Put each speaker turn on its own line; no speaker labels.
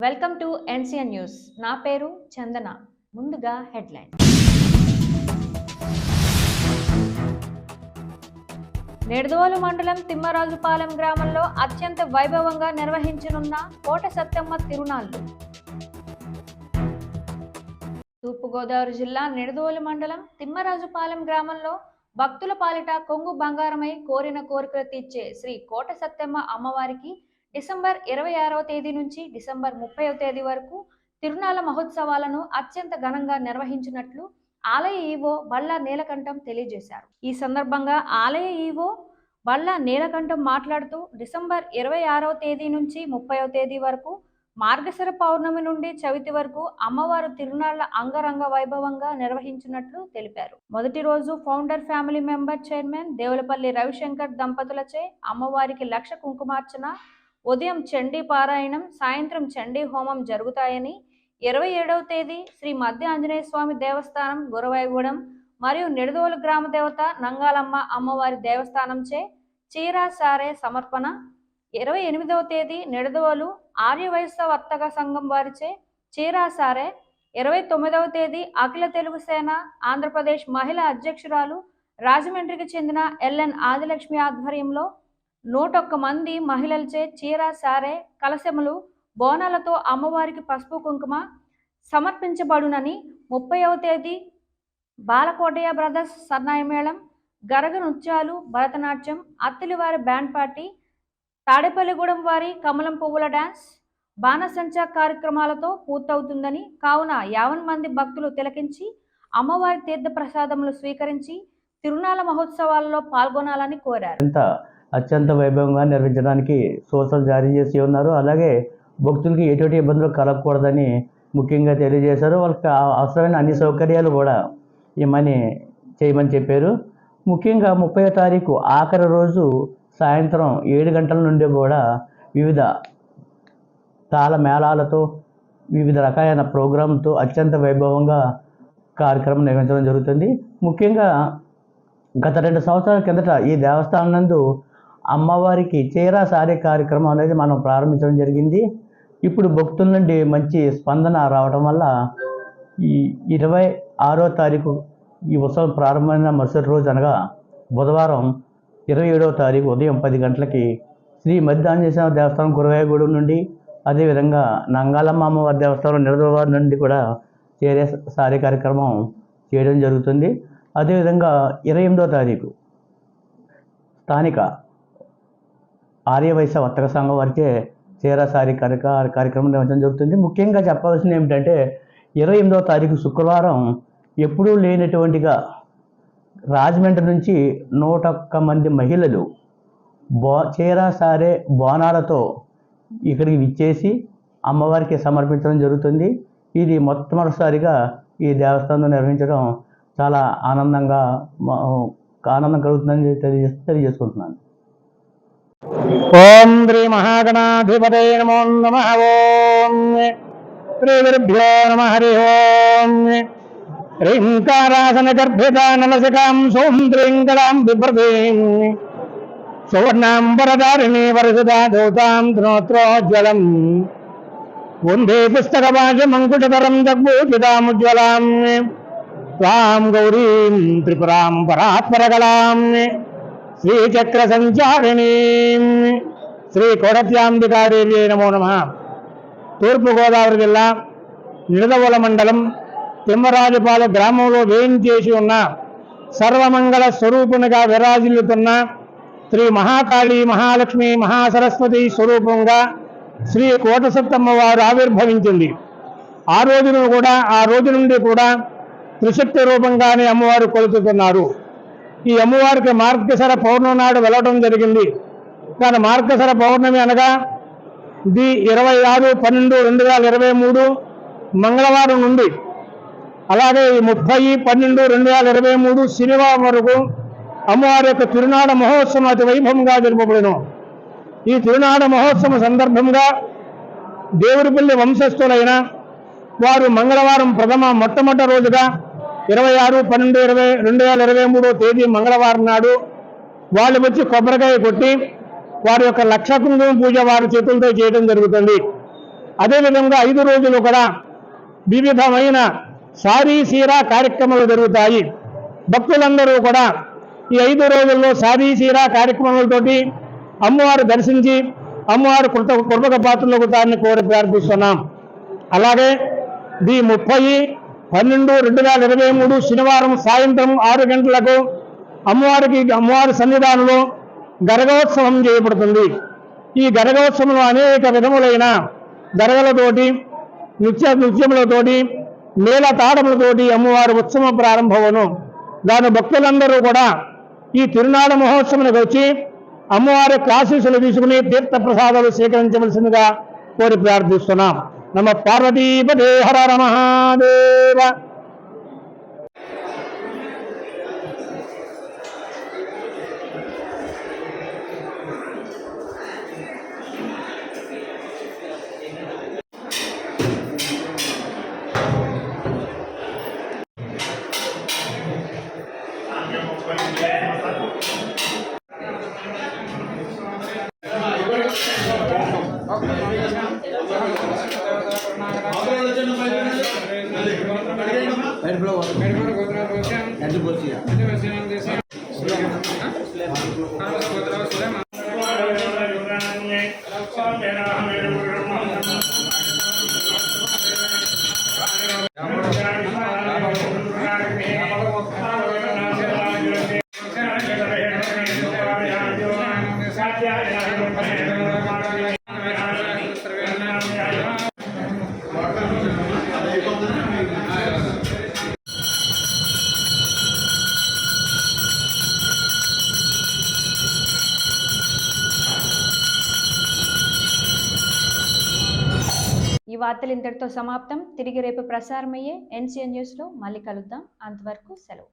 Welcome to NCN news. నా పేరు చందన. ముందుగా హెడ్లైన్. నిడదవోలు మండలం తిమ్మరాజుపాలెం గ్రామంలో అత్యంత వైభవంగా నిర్వహించనున్న కోట సత్తెమ్మ తిరునాళ్లు. తూర్పుగోదావరి జిల్లా నిడదవోలు మండలం తిమ్మరాజుపాలెం గ్రామంలో భక్తుల పాలిట కొంగు బంగారమై కోరిన కోరికలు తీర్చే శ్రీ కోట సత్తెమ్మ అమ్మవారికి డిసెంబర్ 26వ తేదీ నుంచి డిసెంబర్ 30వ తేదీ వరకు తిరునాళ్ల మహోత్సవాలను అత్యంత ఘనంగా నిర్వహించినట్లు ఆలయ ఈవో బళ్ళ నీలకంఠం తెలియజేశారు. ఈ సందర్భంగా ఆలయ ఈవో బళ్ళ నీలకంఠం మాట్లాడుతూ డిసెంబర్ 26వ తేదీ నుంచి 30వ తేదీ వరకు మార్గశిర పౌర్ణమి నుండి చవితి వరకు అమ్మవారు తిరునాళ్ల అంగరంగ వైభవంగా నిర్వహించినట్లు తెలిపారు. మొదటి రోజు founder family member chairman Devulapalli Ravishankar దంపతులచే అమ్మవారికి 1,00,000 కుంకుమార్చన, ఉదయం చండీ పారాయణం, సాయంత్రం చండీ హోమం జరుగుతాయని, 27వ తేదీ శ్రీ మధ్య ఆంజనేయ స్వామి దేవస్థానం గురవైగూడెం మరియు నిడదవోలు గ్రామ దేవత నంగాలమ్మ అమ్మవారి దేవస్థానంచే చీరా సారే సమర్పణ, 28వ తేదీ నిడదవోలు ఆర్యవైశ్య వర్తక సంఘం వారిచే చీరా సారే, 29వ తేదీ అఖిల తెలుగు సేన ఆంధ్రప్రదేశ్ మహిళా అధ్యక్షురాలు రాజమండ్రికి చెందిన ఎల్ఎన్ ఆదిలక్ష్మి ఆధ్వర్యంలో 101 మంది మహిళలచే చీర సారే కలశములు బోనాలతో అమ్మవారికి పసుపు కుంకుమ సమర్పించబడునని, 30వ తేదీ బాలకోటయ్య బ్రదర్స్ సన్నాయి మేళం, గరగ నృత్యాలు, భరతనాట్యం, అత్తిలివారి బ్యాండ్ పార్టీ, తాడేపల్లిగూడెం వారి కమలం పువ్వుల డ్యాన్స్, బాణసంచా కార్యక్రమాలతో పూర్తవుతుందని, కావున 50 మంది భక్తులు తిలకించి అమ్మవారి తీర్థ ప్రసాదములు స్వీకరించి తిరునాళ్ల మహోత్సవాలలో పాల్గొనాలని కోరారు.
అత్యంత వైభవంగా నిర్వహించడానికి సూచనలు జారీ చేసి ఉన్నారు. అలాగే భక్తులకి ఎటువంటి ఇబ్బందులు కలగకూడదని ముఖ్యంగా తెలియజేశారు. వాళ్ళకి అవసరమైన అన్ని సౌకర్యాలు కూడా చేయమని చెప్పారు. ముఖ్యంగా 30వ తారీఖు ఆఖరి రోజు సాయంత్రం 7 గంటల నుండి కూడా వివిధ తాళ మేళాలతో వివిధ రకాలైన ప్రోగ్రాంతో అత్యంత వైభవంగా కార్యక్రమం నిర్వహించడం జరుగుతుంది. ముఖ్యంగా గత 2 సంవత్సరాల కిందట ఈ దేవస్థానం నందు అమ్మవారికి చీరా సారే కార్యక్రమం అనేది మనం ప్రారంభించడం జరిగింది. ఇప్పుడు భక్తుల నుండి మంచి స్పందన రావడం వల్ల ఈ 26వ తారీఖు ఈ ఉత్సవం ప్రారంభమైన మరుసటి రోజు అనగా బుధవారం 27వ తారీఖు ఉదయం 10 గంటలకి శ్రీ మధ్య ఆంజనేయ స్వామి దేవస్థానం గురవాయగూడెం నుండి, అదేవిధంగా నంగాలమ్మ అమ్మవారి దేవస్థానం నిడదవోలు నుండి కూడా చీరా సారే కార్యక్రమం చేయడం జరుగుతుంది. అదేవిధంగా 28వ తారీఖు స్థానిక ఆర్యవైశ్య వర్తక సంఘం వారిచే చీరా సారీ కార్యక్రమం నిర్వహించడం జరుగుతుంది. ముఖ్యంగా చెప్పవలసింది ఏమిటంటే 28వ తారీఖు శుక్రవారం ఎప్పుడూ లేనటువంటిగా రాజమండ్రి నుంచి 101 మంది మహిళలు చీరా సారే బోనాలతో ఇక్కడికి విచ్చేసి అమ్మవారికి సమర్పించడం జరుగుతుంది. ఇది మొట్టమొదటిసారిగా ఈ దేవస్థానంలో నిర్వహించడం చాలా ఆనందం కలుగుతుందని తెలియజేసుకుంటున్నాను.
ఓం శ్రీ మహాగణాధిపతే నమో నమః. ఓం శ్రీ గురుభ్యో నమః. హరి ఓం హ్రీంకారాసన గర్భితానలసికాం సోం శ్రీంకరాం బిభ్రతీం సువర్ణాంబరధారిణీ వరసుదా దూతాం త్రినోత్రోజ్వలం వందే పుస్తకపాశమంకుటతరం జగ్భూషితాముజ్వలాం త్వాం గౌరీం త్రిపురాం పరాత్పరకలాం శ్రీచక్ర సంచారిణీ శ్రీ కోటత్యాంబికాదేవ్యై నమో నమః. తూర్పుగోదావరి జిల్లా నిడదవోలు మండలం తిమ్మరాజుపాలెం గ్రామంలో వేయించేసి ఉన్న సర్వమంగళ స్వరూపునిగా విరాజిల్లుతున్న శ్రీ మహాకాళీ మహాలక్ష్మి మహాసరస్వతి స్వరూపంగా శ్రీ కోట సత్తమ్మ వారు ఆవిర్భవించింది. ఆ రోజు నుండి కూడా త్రిశక్తి రూపంగానే అమ్మవారు కొలుతున్నారు. ఈ అమ్మవారికి మార్గశిర పౌర్ణమి నాడు వెళ్ళడం జరిగింది. కానీ మార్గశిర పౌర్ణమి అనగా ఇది 26/12/2023 మంగళవారం నుండి, అలాగే 30/12/2023 శనివారం వరకు అమ్మవారి యొక్క తిరునాడ మహోత్సవం అతి వైభవంగా జరుపబడును. ఈ తిరునాడ మహోత్సవం సందర్భంగా దేవుడిపల్లి వంశస్థులైన వారు మంగళవారం మొట్టమొదటి రోజుగా 26/12/2023 తేదీ మంగళవారం నాడు వాళ్ళు వచ్చి కొబ్బరికాయ కొట్టి వారి యొక్క 1,00,000 కుంకుమ పూజ వారి చేతులతో చేయడం జరుగుతుంది. అదేవిధంగా 5 రోజులు కూడా వివిధమైన సారీ సీరా కార్యక్రమాలు జరుగుతాయి. భక్తులందరూ కూడా ఈ 5 రోజుల్లో సారీ సీరా కార్యక్రమాలతోటి అమ్మవారు దర్శించి అమ్మవారు కృపక పాత్రలకు తాన్ని కోరి ప్రార్థిస్తున్నాం. అలాగే ది 30/12/2023 శనివారం సాయంత్రం 6 గంటలకు అమ్మవారి సన్నిధానంలో గరగోత్సవం చేయబడుతుంది. ఈ గరగోత్సవంలో అనేక విధములైన గరగలతోటి నృత్యములతోటి మేళ తాళములతోటి అమ్మవారి ఉత్సవం ప్రారంభమును. దాని భక్తులందరూ కూడా ఈ తిరునాడ మహోత్సవానికి వచ్చి అమ్మవారి ఆశీస్సులు తీసుకుని తీర్థ ప్రసాదాలు స్వీకరించవలసిందిగా కోరి ప్రార్థిస్తున్నాం. నమ పార్వతీపదే హర హర మహాదేవ.
ఈ వార్తలు ఇంతటితో సమాప్తం. తిరిగి రేపు ప్రసారమయ్యే NCN న్యూస్లో మళ్ళీ కలుద్దాం. అంతవరకు సెలవు.